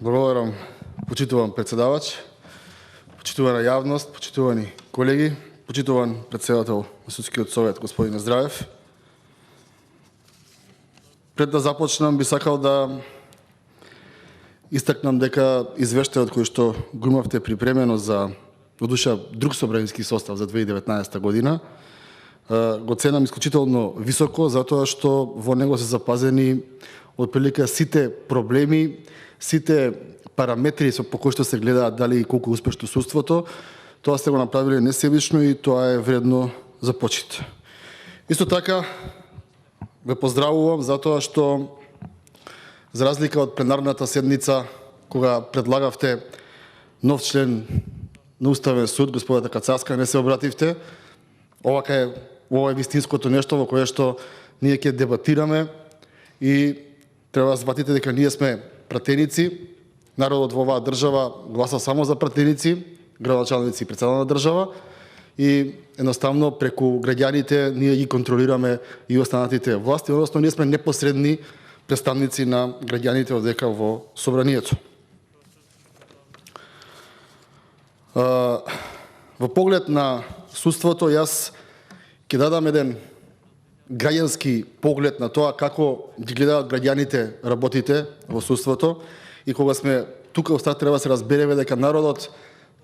Благодарам, почитуван председавач, почитувана јавност, почитувани колеги, почитуван председател на Судскиот совет, господин Здраев. Пред да започнам, би сакал да истакнам дека извештајот кој што го имавте припремено за одуша друг собрански состав за 2019 година, го ценам исклучително високо, затоа што во него се запазени отприлика сите проблеми, сите параметри по кои што се гледаат дали и колку успешно судството. Тоа сте го направиле несебично и тоа е вредно за почит. Исто така ве поздравувам затоа што за разлика од пленарната седница кога предлагавте нов член на Уставен суд, господата Кацарска, не се обративте. Ова е вистинското нешто во кое што ние ќе дебатираме и треба да збатите дека ние сме пратеници. Народот во оваа држава гласа само за пратеници, градоначалници и председател на држава и едноставно преку граѓаните ние ги контролираме и останатите власти, односно ние сме непосредни представници на граѓаните одека во собранието. Во поглед на судството јас ќе дадам еден граѓански поглед на тоа како ги гледаат граѓаните работите во судството и кога сме тука остат треба да се разбереме дека народот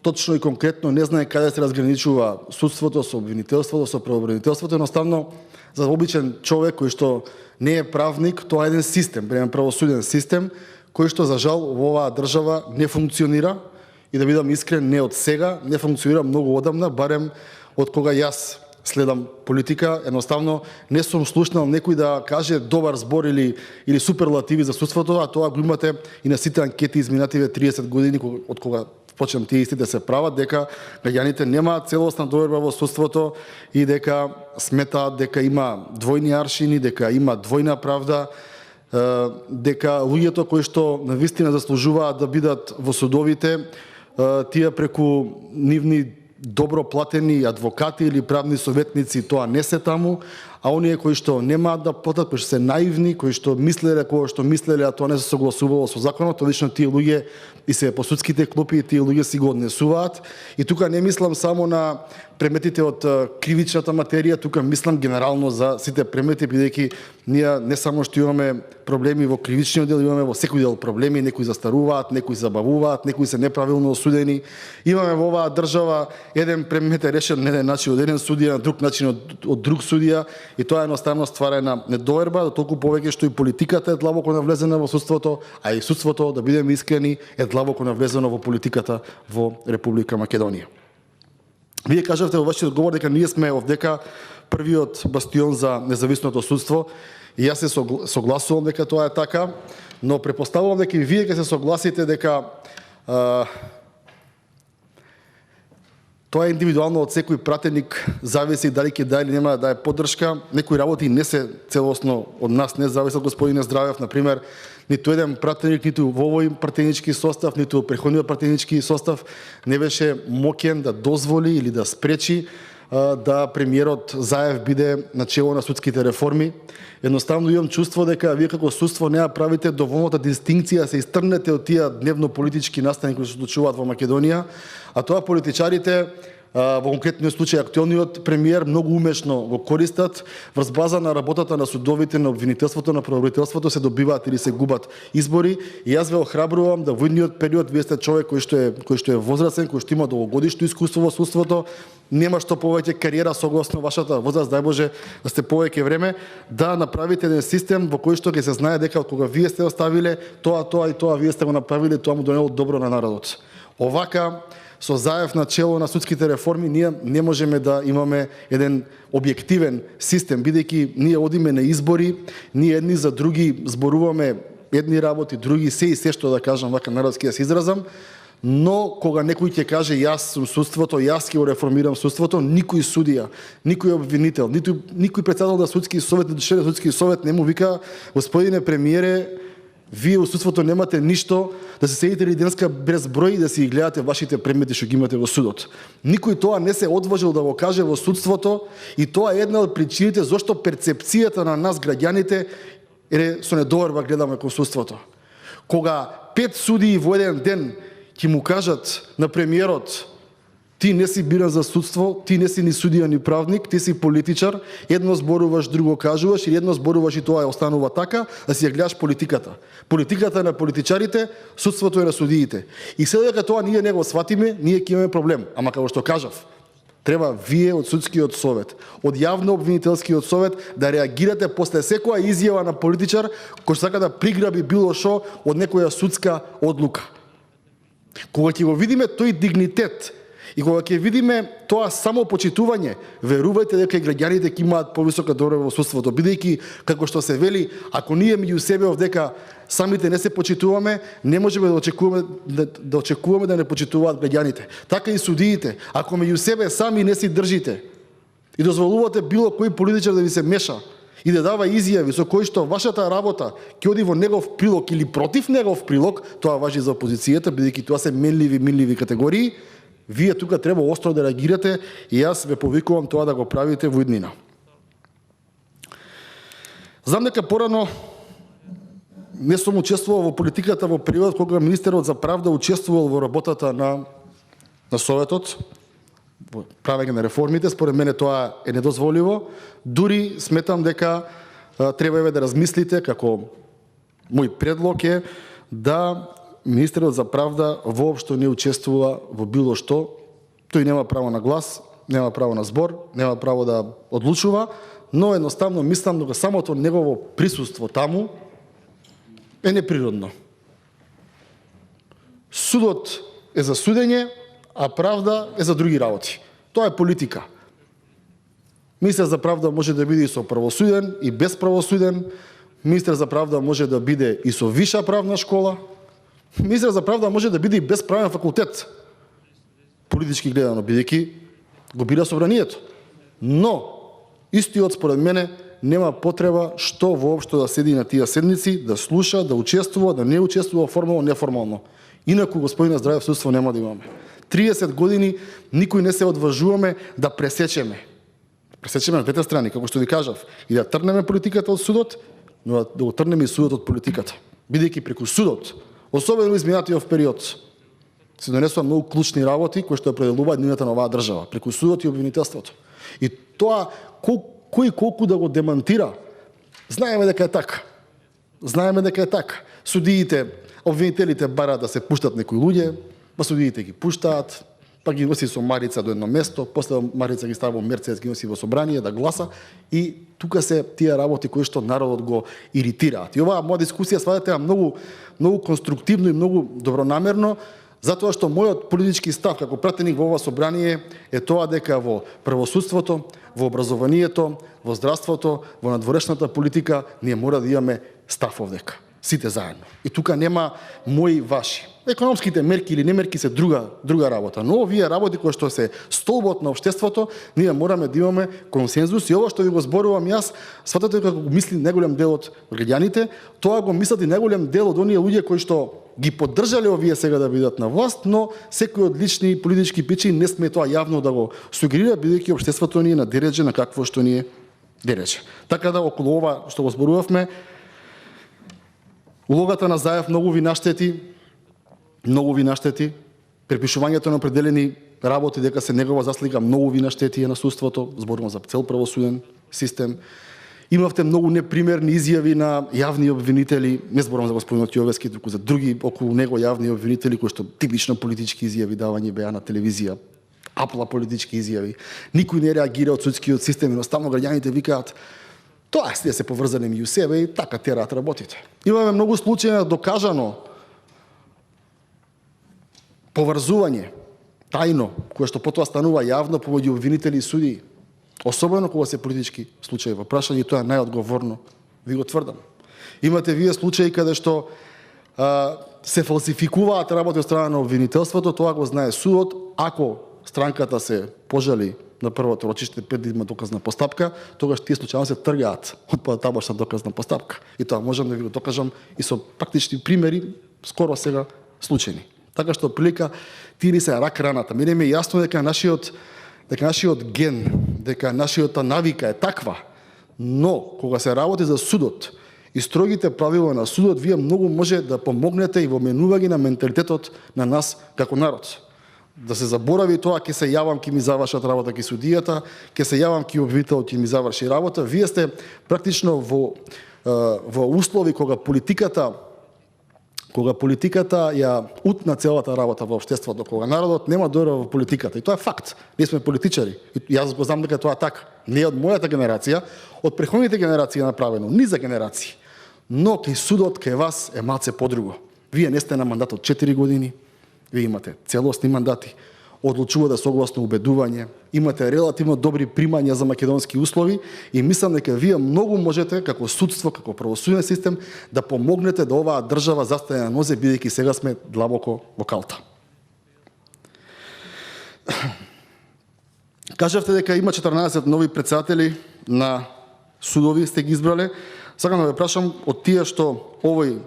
точно и конкретно не знае каде се разграничува судството со обвинителството, со правобранителството. Едноставно за обичен човек кој што не е правник, тоа е еден систем, еден правосуден систем кој што за жал во оваа држава не функционира и да бидам искрен не од сега, не функционира многу одамна, барем од кога јас следам политика. Едноставно не сум слушнал некој да каже добар збор или суперлативи за судството, а тоа го имате и на сите анкети изминативе 30 години од кога почнам тие исти да се прават, дека граѓаните немаат целосна доверба во судството и дека сметаат дека има двојни аршини, дека има двојна правда, дека луѓето кои што навистина заслужуваат да бидат во судовите, тие преку нивни добро платени адвокати или правни советници тоа не се таму, а оние кои што немаат да платат, кои што се наивни, кои што мислеле кога што мислеле, а тоа не се согласувало со законот, лично тие луѓе и се по судските клопи, тие луѓе си го однесуваат. И тука не мислам само на преметите од кривичната материја, тука мислам генерално за сите премети, бидејќи ние не само што имаме проблеми во кривичниот дел, имаме во секој дел проблеми, некои застаруваат, некои забавуваат, некои се неправилно осудени. Имаме во оваа држава еден премет е решен на еден начин од еден судија, на друг начин од друг судија, и тоа едноставно ствара една недоверба, толку повеќе што и политиката е длабоко навлезена во судството, а и судството, да бидеме искрени, е длабоко навлезено во политиката во Република Македонија. Вие кажавте во вашиот одговор дека ние сме овдека првиот бастион за независното судство и јас се согласувам дека тоа е така, но претпоставувам дека и вие ќе се согласите дека тоа е индивидуално од секој пратеник, зависи дали ќе даде или нема да даде поддршка. Некои работи не се целосно од нас, не зависат, господин Здравев, например, ниту еден пратеник, ниту во овој пратенички состав, ниту претходниот пратенички состав не беше моќен да дозволи или да спречи да премиерот Заев биде начело на судските реформи. Едноставно имам чувство дека вие како судство не правите доволната дистинкција, се истрнете од тие дневно политички настани кои се случуваат во Македонија, а тоа политичарите во конкретниот случај актуелниот премиер многу умешно го користат врз база на работата на судовите, на обвинителството, на правобранителството се добиваат или се губат избори. И јас ве охрабрувам да во идниот период вие сте човек кој што е возрастен, кој што има долгогодишно искуство во судството, нема што повеќе кариера согласно вашата возраст, дај Боже да сте повеќе време, да направите еден систем во кој што ќе се знае дека кога вие сте оставиле тоа и тоа вие сте го направиле, тоа му донело добро на народот. Овака со Заев на чело на судските реформи ние не можеме да имаме еден објективен систем, бидејќи ние одиме на избори, ние едни за други зборуваме едни работи, други се и се што да кажам вака народски да се изразам, но кога некој ќе каже јас сум судството, јас ќе го реформирам судството, никој судија, никој обвинител, никој председател на судски совет, член на судски совет не му вика господине премиере, вие во судството немате ништо, да се седите ли денеска без број и да си гледате вашите предмети што ги имате во судот. Никој тоа не се одважил да го каже во судството и тоа е една од причините зашто перцепцијата на нас граѓаните е со недоверба гледаме кон судството. Кога 5 судии во еден ден ќе му кажат на премиерот: ти не си биран за судство, ти не си ни судија ни правник, ти си политичар, едно зборуваш, друго кажуваш, или едно зборуваш и тоа останува така, да си ја гледаш политиката. Политиката е на политичарите, судството е на судиите. И сега дека тоа ние не го сватиме, ние ќе имаме проблем. Ама како што кажав, треба вие од судскиот совет, од јавно обвинителскиот совет да реагирате после секоја изјава на политичар кој сака да приграби било шо од некоја судска одлука. Кога ќе го видиме тој дигнитет и кога ќе видиме тоа самопочитување, верувајте дека и граѓаните ќе имаат повисока доверба во судството, бидејќи како што се вели, ако ние меѓу себе овдека самите не се почитуваме, не можеме да очекуваме да не почитуваат граѓаните. Така и судиите, ако меѓу себе сами не си држите и дозволувате било кој политичар да ви се меша и да дава изјави со кои што вашата работа ќе оди во негов прилог или против негов прилог, тоа важи за опозицијата, бидејќи тоа се минливи категории. Вие тука треба остро да реагирате и јас ве повикувам тоа да го правите во иднина. Знам дека порано не сум учествувал во политиката во период кога министерот за правда учествувал во работата на Советот, во правење на реформите. Според мене тоа е недозволиво. Дури сметам дека треба да размислите, како мој предлог е, да министерот за правда воопшто не учествува во било што. Тој нема право на глас, нема право на збор, нема право да одлучува, но едноставно мислам дека самото негово присуство таму е неприродно. Судот е за судење, а правда е за други работи. Тоа е политика. Министер за правда може да биде и со правосуден и без правосуден. Министер за правда може да биде и со виша правна школа. Министер за правда може да биде и без правен факултет, политички гледано, бидејќи го бира собранието. Но, истиот според мене нема потреба што воопшто да седи на тие седници, да слуша, да учествува, да не учествува формално, неформално. Инаку, господине, здраве в судство нема да имаме. 30 години никој не се одважуваме да пресечеме. Пресечеме на двете страни, како што ви кажав, и да трнеме политиката од судот, но да го трнеме и судот од политиката. Бидејќи преку судот, особено изминатиот период, се донесува многу клучни работи кои што определуваат иднината на оваа држава, преку судот и обвинителството. И тоа кој колку да го демантира, знаеме дека е така. Знаеме дека е така. Судиите, обвинителите бараат да се пуштат некои луѓе, па судиите ги пуштаат, па ги носи со Марица до едно место, после Марица ги става во Мерцедес, ги носи во собрание да гласа, и тука се тие работи кои што народот го иритираат. И оваа моја дискусија сваѓате многу конструктивно и многу добронамерно, затоа што мојот политички став како пратеник во ова собрание е тоа дека во правосудството, во образованието, во здравството, во надворешната политика ние мора да имаме став овдека. Сите заедно. И тука нема мои ваши. Економските мерки или немерки се друга работа. Но овие работи кои што се столбот на општеството, ние мораме да имаме консензус. И ова што ви го зборувам јас, сватате како го мисли најголем дел од граѓаните, тоа го мислат и најголем дел од оние луѓе кои што ги поддржале овие сега да бидат на власт, но секој од лични политички причини не сме тоа јавно да го сугерира, бидејќи општеството ни е на дередже на какво што ни е дередже. Така да околу ова што го зборувавме, улогата на Заев многу ви наштети, препишувањето на определени работи дека се негова заслуга многу ви наштети на судството, зборувам за цел правосуден систем. Имавте многу непримерни изјави на јавни обвинители, не зборувам за господинот Јовески, туку за други околу него јавни обвинители кои што типично политички изјави давање беа на телевизија, апла политички изјави. Никој не реагира од судскиот систем, едноставно граѓаните викаат тоа е се поврзани меѓу себе и така тераат работите. Имаме многу случаи на докажано поврзување, тајно, кое што потоа станува јавно помеѓу обвинители и судии. Особено кога се политички случаи во прашање, тоа е најодговорно, ви го тврдам. Имате вие случаи каде што се фалсификуваат работи од страна на обвинителството, тоа го знае судот. Ако странката се пожали на првото рочиште пред да има доказна постапка, тогаш тие случаи се тргаат од потабашна доказна постапка. И тоа можам да ви го докажам и со практични примери, скоро сега случаи. Така што прилика тие ни се рак раната. Мене ми е јасно дека нашиот ген, дека нашиот навика е таква, но кога се работи за судот и строгите правила на судот, вие многу може да помогнете и во менување на менталитетот на нас како народ. Да се заборави тоа, ќе се јавам, ќе ми завршат работа ки судијата, ќе се јавам, ки обвинителот ќе ми заврши работа. Вие сте практично во услови кога политиката ја утна целата работа во општеството, кога народот нема доверба во политиката. И тоа е факт. Ние сме политичари. И јас го знам дека тоа е така. Не од мојата генерација, од претходните генерации е направено, низа генерации. Но кај судот, кај вас е малце подруго. Вие не сте на мандат од 4 години, вие имате целосни мандати, одлучувате согласно убедување, имате релативно добри примања за македонски услови и мислам дека вие многу можете како судство, како правосуден систем да помогнете да оваа држава застане на нозе, бидејќи сега сме длабоко во калта. Кажавте дека има 14 нови претседатели на судови сте ги избрале. Сакам да ве прашам, од тие што овој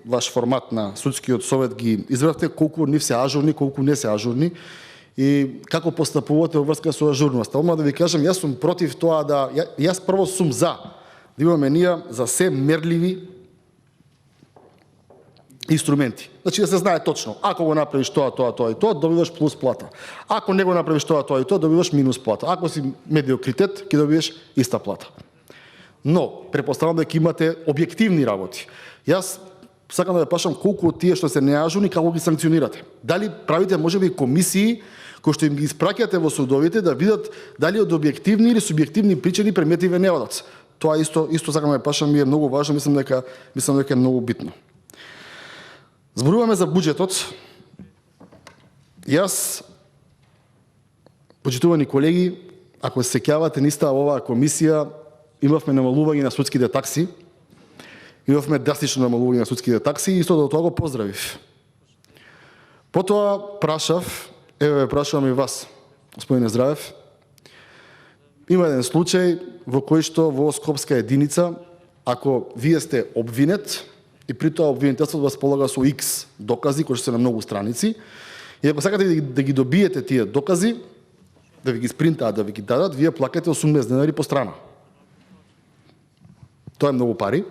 ваш формат на судскиот совет ги избравте, колку од нив се ажурни, колку не се ажурни и како постапувате во врска со ажурноста. Одма да ви кажам, јас сум против тоа јас прво сум за да имаме ние за се мерливи инструменти. Значи да се знае точно, ако го направиш тоа и тоа, добиваш плюс плата. Ако не го направиш тоа и тоа, добиваш минус плата. Ако си медиокритет, ќе добиеш иста плата. Но претпоставам дека имате објективни работи. Јас сакам да ве прашам колку од тие што се неажурни, како ги санкционирате? Дали правите можеби комисии кои што им ги испраќате во судовите да видат дали од објективни или субјективни причини преметиве не одат? Тоа исто сакам да ве прашам, ми е многу важно, мислам дека е многу битно. Зборуваме за буџетот. Јас, почитувани колеги, ако се сеќавате, ниста оваа комисија имавме намалување на судските такси, имавме драстично намалување на судските такси и исто до тоа го поздравив. Потоа прашав, еве прашувам и вас, господине Здравев, има еден случај во кој што во Скопска единица, ако вие сте обвинет и при тоа обвинителството вас полага со X докази, кои што се на многу страници, и ако сакате да ги добиете тие докази, да ви ги спринтаат, да ви ги дадат, вие плакате 80 денари по страна. Тоа е многу пари.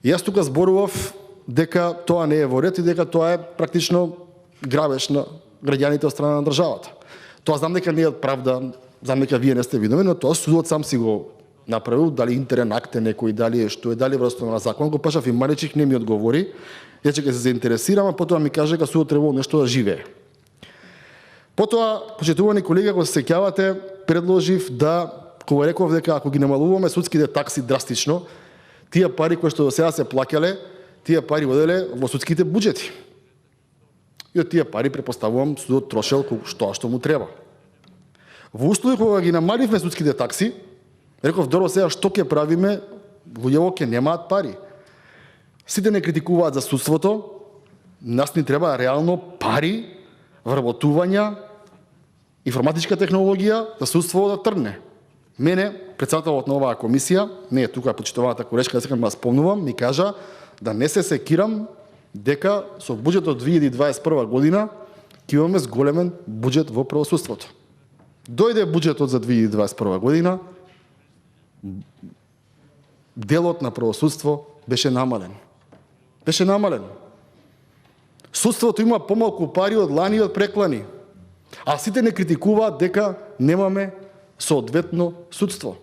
И јас тука зборував дека тоа не е во ред и дека тоа е практично грабеж на граѓаните од страна на државата. Тоа знам дека не е правда, знам дека вие не сте виновни, но тоа судот сам си го направил, дали интерен акт е некој, дали е што е, дали врз на закон, го пашав и Маричик не ми одговори, ја ќе се заинтересирам, а потоа ми каже дека судот требало нешто да живее. Потоа, почитувани колеги, ако се сеќавате, предложив да, кога реков дека ако ги намалуваме судските такси драстично, тие пари кои што до сега се плаќале, тие пари оделе во судските буџети. И од тие пари претпоставувам судот трошел што му треба. Во услови кога ги намаливме судските такси, реков добро сега што ќе правиме, луѓето ќе немаат пари. Сите не критикуваат за судството, нас ни треба реално пари, вработувања, информатичка технологија, да судство да тргне. Мене, председателот на оваа комисија, не е тука почитуваната колешка, сакам да спомнувам, ми кажа да не се секирам дека со буџетот 2021 година ќе имаме зголемен буџет во правосудството. Дојде буџетот за 2021 година, делот на правосудство беше намален. Судството има помалку пари од лани и од преклани. А сите не критикуваат дека немаме соодветно судство.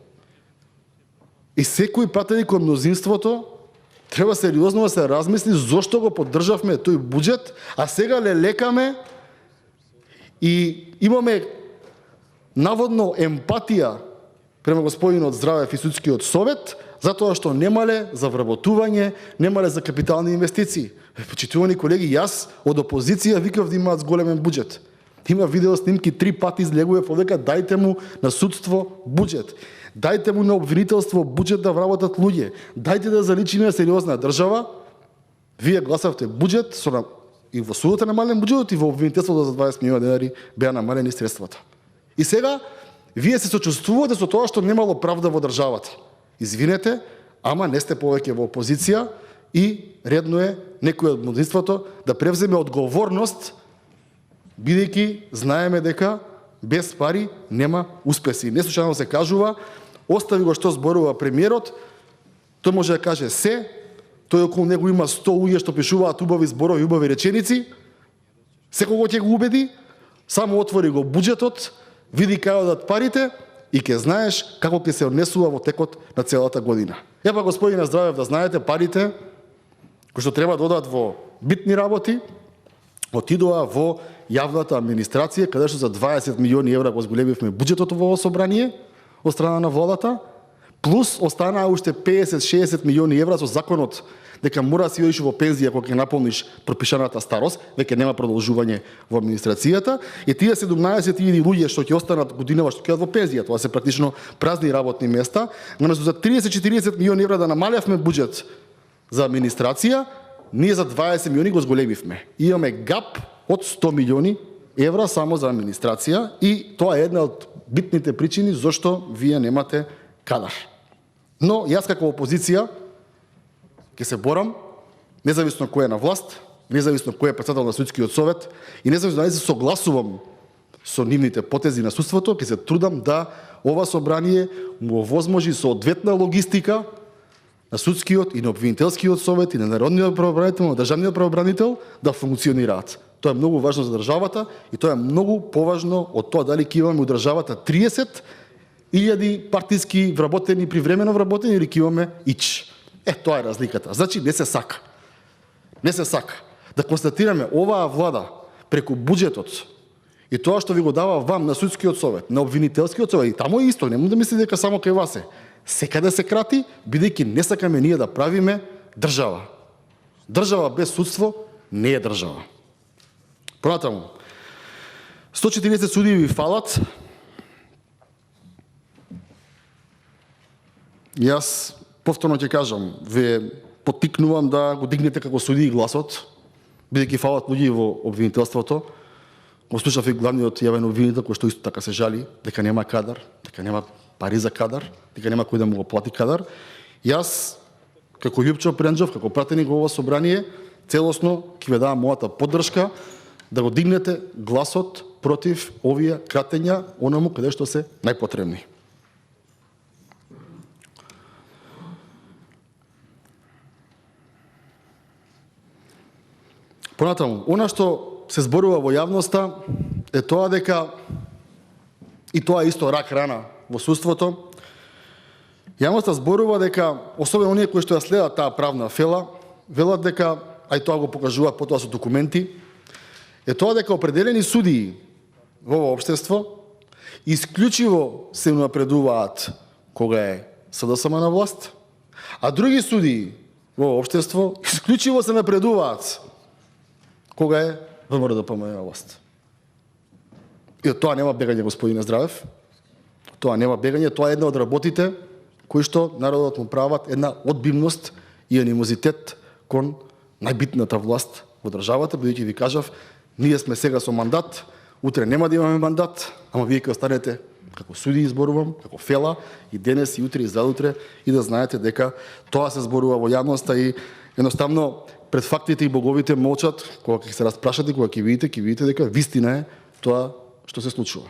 И секој пратеник од мнозинството треба сериозно да се размисли зошто го поддржавме тој буџет, а сега лекаме и имаме наводно емпатија према господинот Здравев и судскиот совет, затоа што немале за вработување, немале за капитални инвестиции. Почитувани колеги, јас од опозиција викав да имаат зголемен буџет. Има видео снимки, 3 пати излегува повека, дајте му на судство буџет. Дајте му на обвинителство буџет да вработат луѓе. Дајте да заличиме сериозна држава. Вие гласавте буџет, и во судот е намален буџетот и во обвинителството за 20 милиони денари беа намалени средствата. И сега, вие се сочувствувате со тоа што немало правда во државата. Извинете, ама не сте повеќе во опозиција и редно е некој од мнозинството да превземе одговорност, бидејќи знаеме дека без пари нема успеси. Неслучајно се кажува, остави го што зборува премиерот, Тој може да каже се, тој околу него има 100 луѓе што пишуваат убави зборови, убави реченици, секого ќе го убеди, само отвори го буџетот, види кај одат парите и ќе знаеш како ќе се однесува во текот на целата година. Епа, господине Здравев, да знаете, парите кои што треба да одат во битни работи, отидоа во јавната администрација, каде што за 20 милиони евра го зголемивме буџетот во ово собрание од страна на владата, плюс останаа уште 50-60 милиони евра со законот дека мора да си одиш во пензија кога ќе наполниш пропишаната старост, веќе нема продолжување во администрацијата, и тие 17.000 луѓе што ќе останат годинава што ќе одат во пензија, тоа се практично празни работни места, наместо за 30-40 милиони евра да намалевме буџет за администрација, ние за 20 милиони го зголемивме. Имаме гап од 100 милиони евра само за администрација и тоа е една од битните причини зашто вие немате кадар. Но јас како опозиција ќе се борам, независно кој е на власт, независно кој е председател на судскиот совет и независно дали се согласувам со нивните потези на судството, ќе се трудам да ова собрание му овозможи соодветна логистика на судскиот и на обвинителскиот совет и на народниот правобранител, на државниот правобранител да функционираат. Тоа е многу важно за државата и тоа е многу поважно од тоа дали ќе имаме у државата 30.000 партиски вработени, привремено вработени или ќе имаме ич. Тоа е разликата. Значи не се сака. Не се сака. Да констатираме оваа влада преку буџетот и тоа што ви го дава вам на судскиот совет, на обвинителскиот совет, и таму е исто, нема да мислите дека само кај вас е. Секаде се крати, бидејќи не сакаме ние да правиме држава. Држава без судство не е држава. Понатаму, 140 судии ви фалат. Јас повторно ќе кажам, ве поттикнувам да го дигнете како судии гласот, бидејќи фалат луѓе во обвинителството. Го слушав и главниот јавен обвинител кој што исто така се жали дека нема кадар, дека нема пари за кадар, дека нема кој да му го плати кадар. Јас како Љупчо Пренџов, како пратеник во ова собрание, целосно ќе ве давам мојата поддршка да го дигнете гласот против овие кратења онаму каде што се најпотребни. Понатаму, она што се зборува во јавноста е тоа дека, и тоа е исто рак рана во судството, јавноста зборува дека, особено оние кои што ја следат таа правна фела, велат дека, а и тоа го покажуваат потоа со документи, е тоа дека определени судии во ова општество исклучиво се напредуваат кога е СДСМ на власт, а други судии во ова општество исклучиво се напредуваат кога е ВМРО-ДПМН на власт. И од тоа нема бегање, господине Здравев. Тоа нема бегање, тоа е една од работите кои што народот му прават една одбивност и анимозитет кон најбитната власт во државата, бидејќи ви кажав, ние сме сега со мандат, утре нема да имаме мандат, ама вие ќе останете како суди, изборувам, како фела и денес и утре и задутре, и да знаете дека тоа се зборува во јавноста и едноставно пред фактите и боговите молчат, кога ќе се распрашате, кога ќе видите дека вистина е тоа што се случува.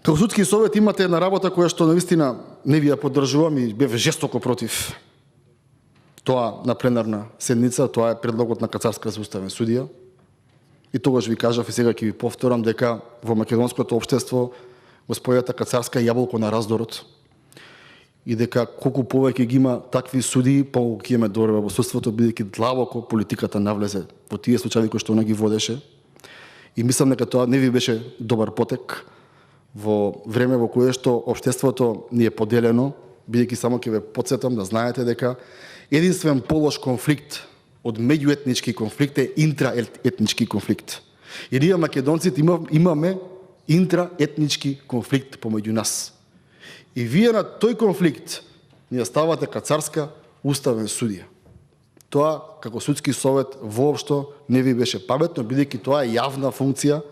Како судски совет имате една работа која што навистина не ви ја поддржувам и бев жестоко против тоа на пленарна седница, тоа е предлогот на Кацарска за уставен судија. И тогаш ви кажав и сега ќе ви повторам дека во македонското општество господјата Кацарска е јаболко на раздорот и дека колку повеќе ги има такви судии, повеќе ќе имаме добро во судството, бидејќи длабоко политиката навлезе во тие случаи кои што она ги водеше. И мислам дека тоа не ви беше добар потек во време во кое што општеството ни е поделено, бидејќи само ќе ве потсетам да знаете дека единствен полош конфликт од меѓуетнички конфликт е интраетнички конфликт. И ние македонците имаме интраетнички конфликт помеѓу нас. И вие на тој конфликт ни ставате Кацарска уставен судија. Тоа како судски совет воопшто не ви беше паметно, бидејќи тоа е јавна функција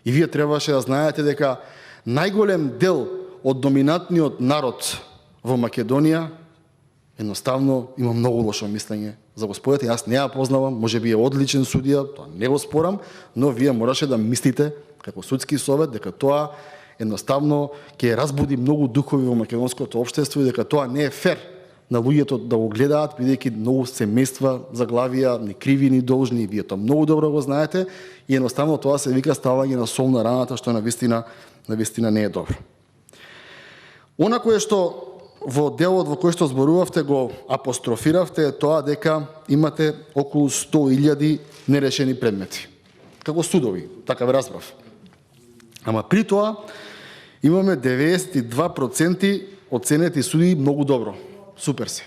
и вие требаше да знаете дека најголем дел од доминантниот народ во Македонија едноставно има многу лошо мислење за господите. Јас не ја познавам, можеби е одличен судија, тоа не го спорам, но вие мораше да мислите како судски совет дека тоа едноставно ќе разбуди многу духови во македонското општество и дека тоа не е фер на луѓето да го гледаат, бидејќи многу семејства заглавија, ни криви, ни должни, и вие тоа многу добро го знаете, и едноставно тоа се вика ставање на сол на раната, што навистина не е добро. Она кое што во делот во кој што зборувавте го апострофиравте е тоа дека имате околу 100.000 нерешени предмети. Како судови, така ве разбрав. Ама при тоа имаме 92% оценети судии многу добро. Супер се.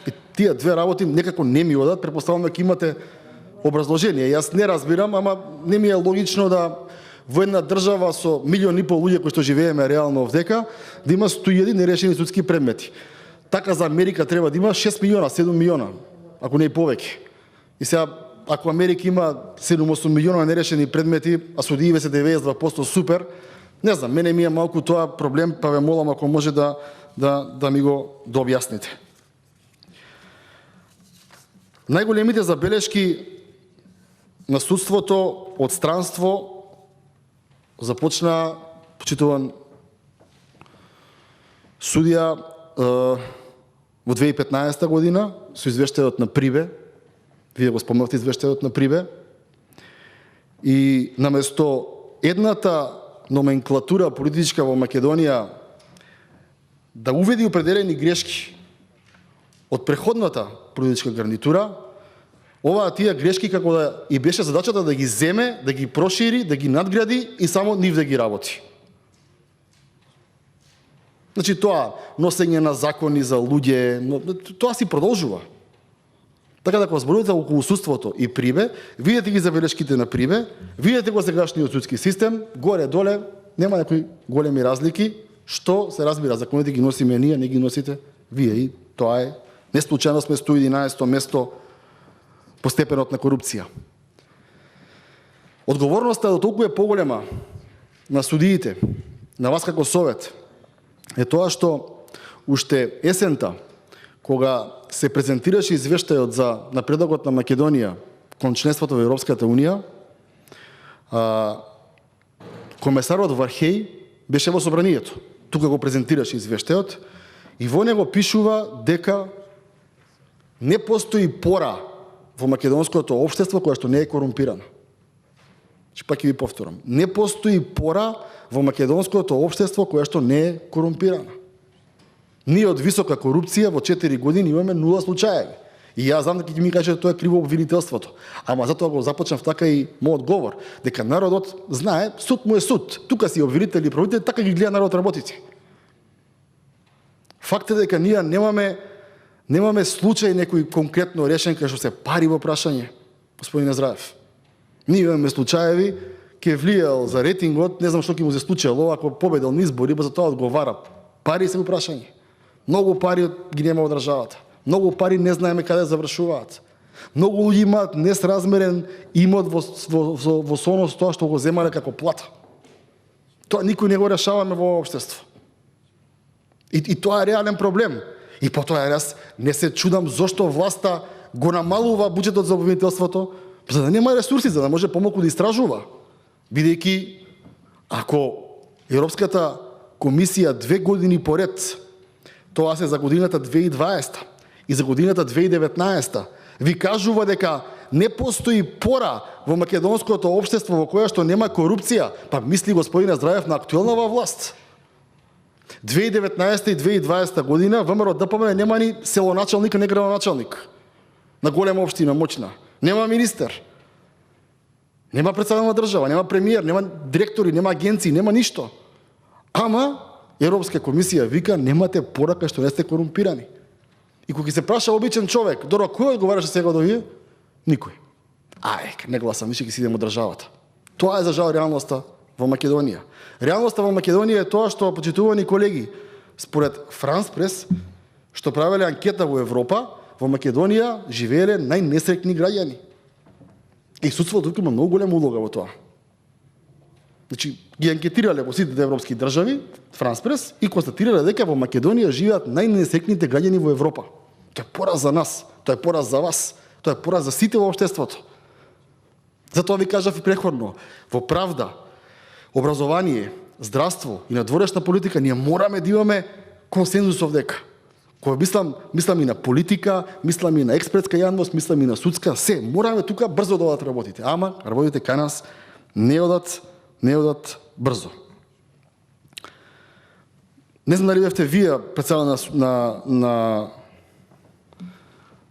И тие две работи некако не ми одат, претпоставувам дека имате образложение. Јас не разбирам, ама не ми е логично да во една држава со 1,5 милион луѓе кои што живееме реално овдека, да има 100.000 нерешени судски предмети. Така за Америка треба да има 6 милиона, 7 милиона, ако не и повеќе. И сега, ако Америка има 7-8 милиона нерешени предмети, а судиите се 92% супер, не знам, мене ми е малку тоа проблем, па ве молам ако може да ми го дообјасните. Најголемите забелешки на судството од странство започна почитуван судија во 2015 година со извештајот на Прибе. Вие го спомнавте извештајот на Прибе. И наместо едната номенклатура политичка во Македонија да уведи определени грешки од преходната политичка гарнитура, тие грешки како да и беше задачата да ги земе, да ги прошири, да ги надгради и само нив да ги работи. Значи тоа носење на закони за луѓе, тоа си продолжува. Така да кога зборувате околу судството и Прибе, видете ги забелешките на Прибе, видете го сегашниот судски систем, горе-доле, нема некои големи разлики, што се разбира, законите ги носиме ние, не ги носите вие, и тоа е. Не случајно сме 111 место по степенот на корупција. Одговорноста до толку е поголема на судиите, на вас како совет, е тоа што уште есента, кога се презентираше извештајот за напредокот на Македонија кон членството во Европската Унија, комесарот Вархеј беше во собранието. Тука го презентираше извештајот и во него пишува дека не постои пора во македонското општество која што не е корумпирана. Пак ќе ви повторам. Не постои пора во македонското општество која што не е корумпирана. Ние од висока корупција во 4 години имаме 0 случаеви. И јас знам дека ќе ми кажете тоа е криво обвинителството. Ама затоа го започнав така и мојот говор, дека народот знае, суд му е суд. Тука си обвинители и правители, така ги гледа народ работите. Факт е дека ние немаме случај некој конкретно решен кај што се пари во прашање, господин Езраев. Ние имаме случаеви, ке влијал за рейтингот, не знам што ќе му се случило, ако победил на избори, за тоа одговара. Пари се во прашање. Многу пари ги нема во државата. Многу пари не знаеме каде завршуваат. Многу луѓе имаат несразмерен имот во сонос тоа што го земале како плата. Тоа никој не го решаваме во општество. И тоа е реален проблем. И потоа јас не се чудам зошто власта го намалува буџетот за обвинителството, за да нема ресурси, за да може помалку да истражува. Бидејќи ако Европската комисија 2 години поред, тоа се за годината 2020 и за годината 2019, ви кажува дека не постои пора во македонското општество во која што нема корупција, па мисли господин Здраев на актуелнава власт. 2019 и 2020 година ВМРО ДПМН нема ни селоначалник, не градоначалник на голема општина, моќна. Нема министер. Нема председател на држава, нема премиер, нема директори, нема агенции, нема ништо. Ама Европска комисија вика немате порака што не сте корумпирани. И кога се праша обичен човек, добро, кој одговараше сега до вие? Никој. Не гласам, више ќе си идем од државата. Тоа е за жал реалноста во Македонија. Реалноста во Македонија е тоа што, почитувани колеги, според Франс Прес, што правеле анкета во Европа, во Македонија живееле најнесреќни граѓани. И судството тука има многу голема улога во тоа. Значи, ги анкетирале во сите европски држави, Франс Прес, и констатирале дека во Македонија живеат најнесреќните граѓани во Европа. Тоа е пораз за нас, тоа е пораз за вас, тоа е пораз за сите во општеството. Затоа ви кажав и претходно, во правда, образование, здравство и надворешна политика ние мораме да имаме консензус овдека. Кога мислам и на политика, мислам и на експертска јавност, мислам и на судска, се, мораме тука брзо да одат работите. Ама работите кај нас не одат брзо. Не знам дали бевте вие председател на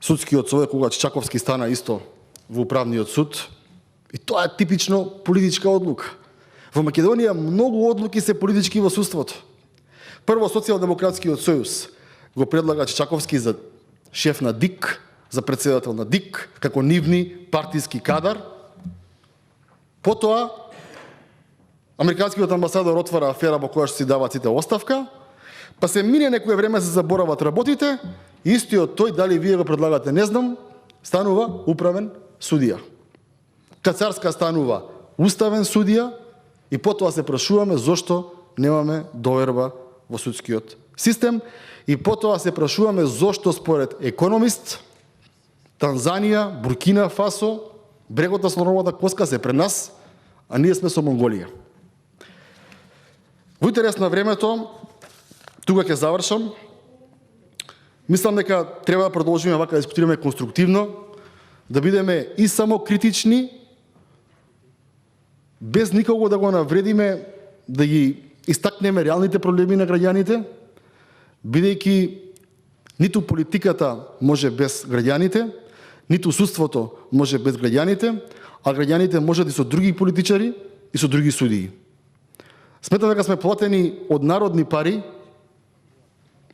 судскиот совет кога Чичаковски стана исто во управниот суд, и тоа е типично политичка одлука. Во Македонија многу одлуки се политички во судството. Прво, Социјалдемократскиот сојуз го предлага Чичаковски за шеф на ДИК, за председател на ДИК, како нивни партиски кадар. Потоа, американскиот амбасадор отвара афера во која што си дават сите оставка, па се мине некое време се заборават работите, истиот тој, дали вие го предлагате, не знам, станува управен судија. Кацарска станува уставен судија и потоа се прашуваме зошто немаме доверба во судскиот систем и потоа се прашуваме зошто според Економист Танзанија, Буркина Фасо, брегот на слоновата коска се пред нас, а ние сме со Монголија. Во интерес на времето, тука ќе завршам. Мислам дека треба да продолжиме вака да дискутираме конструктивно, да бидеме и самокритични, без никого да го навредиме, да ги истакнеме реалните проблеми на граѓаните, бидејќи ниту политиката може без граѓаните, ниту судството може без граѓаните, а граѓаните можат и со други политичари и со други судии. Сметам дека сме платени од народни пари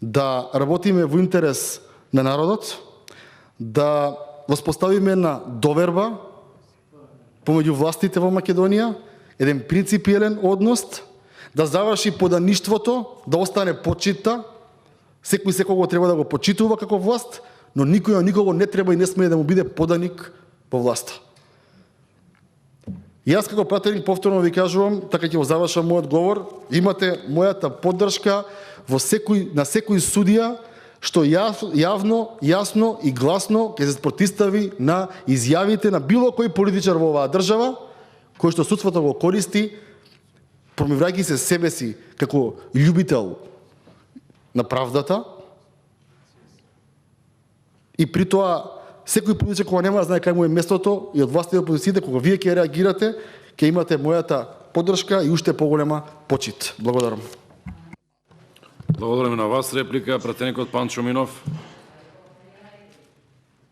да работиме во интерес на народот, да воспоставиме на доверба помеѓу властите во Македонија, еден принципиелен однос, да заврши подаништвото, да остане почита, секој секого треба да го почитува како власт, но никој на никого не треба и не смее да му биде поданик по власта. И јас како пратеник повторно ви кажувам, така ќе го завршам мојот говор, имате мојата поддршка на секој судија што јавно, јасно и гласно ќе се протистави на изјавите на било кој политичар во оваа држава, кој што судството го користи, промиврајќи се себе си како љубител на правдата, и при тоа секој политичар кога нема да знае кај му е местото и од властите и опозициите, кога вие ќе реагирате, ќе имате мојата поддршка и уште поголема почит. Благодарам. Благодарам на вас. Реплика, пратеникот Панчо Минов.